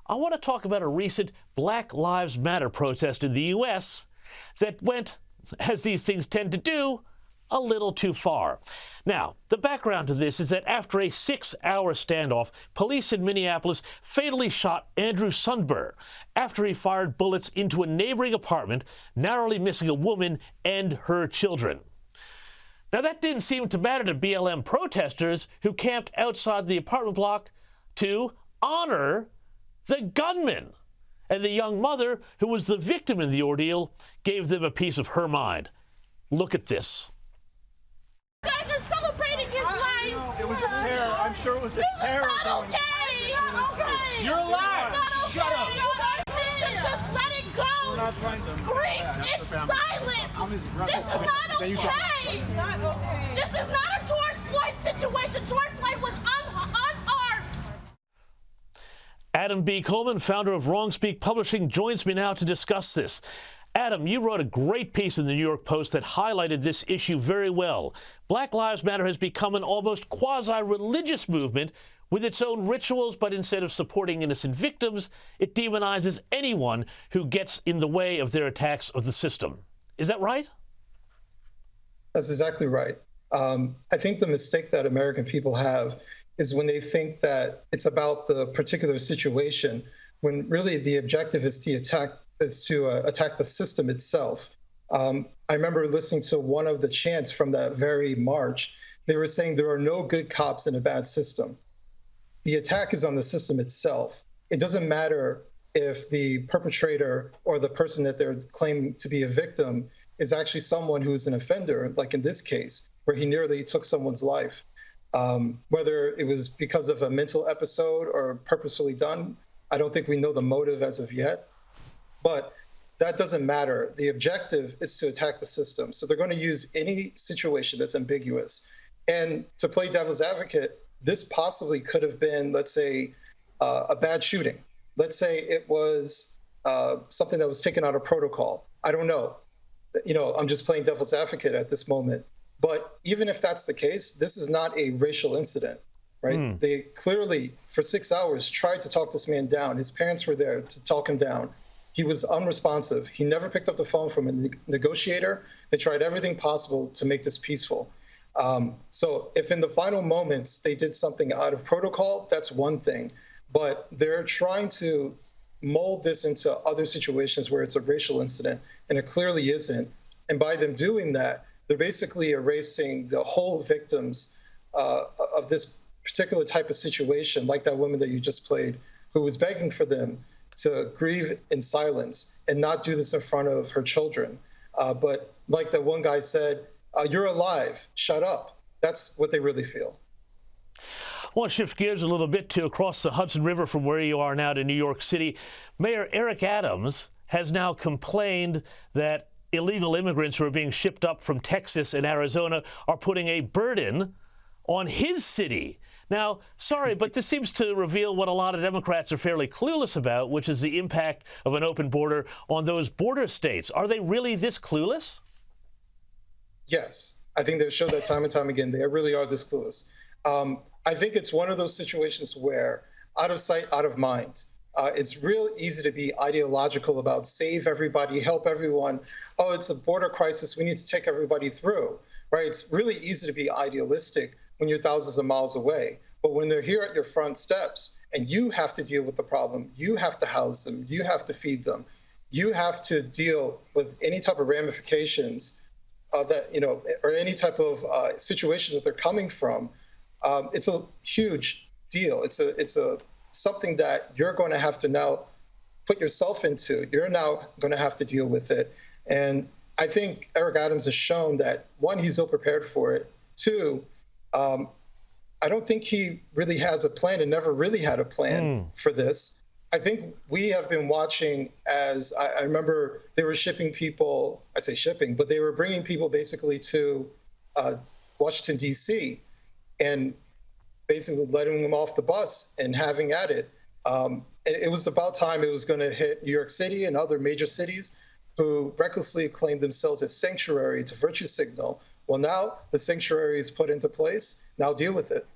I want to talk about a recent Black Lives Matter protest in the U.S. that went, as these things tend to do, a little too far. Now, the background to this is that after a 6-hour standoff, police in Minneapolis fatally shot Andrew Sundberg after he fired bullets into a neighboring apartment, narrowly missing a woman and her children. Now, that didn't seem to matter to BLM protesters who camped outside the apartment block to honor the gunman. And the young mother, who was the victim in the ordeal, gave them a piece of her mind. Look at this. You guys are celebrating his life. It was a terror. I'm sure it was a terror. This is not okay. Not okay. You're alive. Shut up. You guys need to just let it go. We're not trying to. Grief in silence. This is not okay. It's not okay. This is not a George Floyd situation. George Floyd was unarmed. Adam B. Coleman, founder of Wrong Speak Publishing, joins me now to discuss this. Adam, you wrote a great piece in the New York Post that highlighted this issue very well. Black Lives Matter has become an almost quasi-religious movement with its own rituals, but instead of supporting innocent victims, it demonizes anyone who gets in the way of their attacks of the system. Is that right? That's exactly right. I think the mistake that American people have is when they think that it's about the particular situation, when really the objective is to attack the system itself. I remember listening to one of the chants from that very march. They were saying there are no good cops in a bad system. The attack is on the system itself. It doesn't matter if the perpetrator or the person that they're claiming to be a victim is actually someone who's an offender, like in this case, where he nearly took someone's life. Whether it was because of a mental episode or purposefully done, I don't think we know the motive as of yet. But that doesn't matter. The objective is to attack the system. So they're going to use any situation that's ambiguous. And to play devil's advocate, this possibly could have been, let's say, a bad shooting. Let's say it was something that was taken out of protocol. I don't know. I'm just playing devil's advocate at this moment. But even if that's the case, this is not a racial incident, right? They clearly, for 6 hours, tried to talk this man down. His parents were there to talk him down. He was unresponsive. He never picked up the phone from a negotiator. They tried everything possible to make this peaceful. So if in the final moments they did something out of protocol, that's one thing. But they're trying to mold this into other situations where it's a racial incident, and it clearly isn't. And by them doing that, they're basically erasing the whole victims of this particular type of situation, like that woman that you just played, who was begging for them to grieve in silence and not do this in front of her children. But like the one guy said, you're alive, shut up. That's what they really feel. I want to shift gears a little bit to across the Hudson River from where you are now to New York City. Mayor Eric Adams has now complained that illegal immigrants who are being shipped up from Texas and Arizona are putting a burden on his city. Now, sorry, but this seems to reveal what a lot of Democrats are fairly clueless about, which is the impact of an open border on those border states. Are they really this clueless? Yes, I think they've shown that time and time again. They really are this clueless. I think it's one of those situations where out of sight, out of mind. It's real easy to be ideological about save everybody, help everyone. Oh, it's a border crisis. We need to take everybody through, right? It's really easy to be idealistic when you're thousands of miles away. But when they're here at your front steps and you have to deal with the problem, you have to house them, you have to feed them, you have to deal with any type of ramifications or any type of situation that they're coming from. It's a huge deal. It's something that you're going to have to now put yourself into. You're now going to have to deal with it. And I think Eric Adams has shown that, one, he's ill prepared for it. Two, I don't think he really has a plan and never really had a plan for this. I think we have been watching as, I remember they were shipping people, I say shipping, but they were bringing people basically to Washington, D.C., and basically letting them off the bus and having at it. And it was about time it was going to hit New York City and other major cities who recklessly claimed themselves as sanctuary to virtue signal. Well, now the sanctuary is put into place. Now deal with it.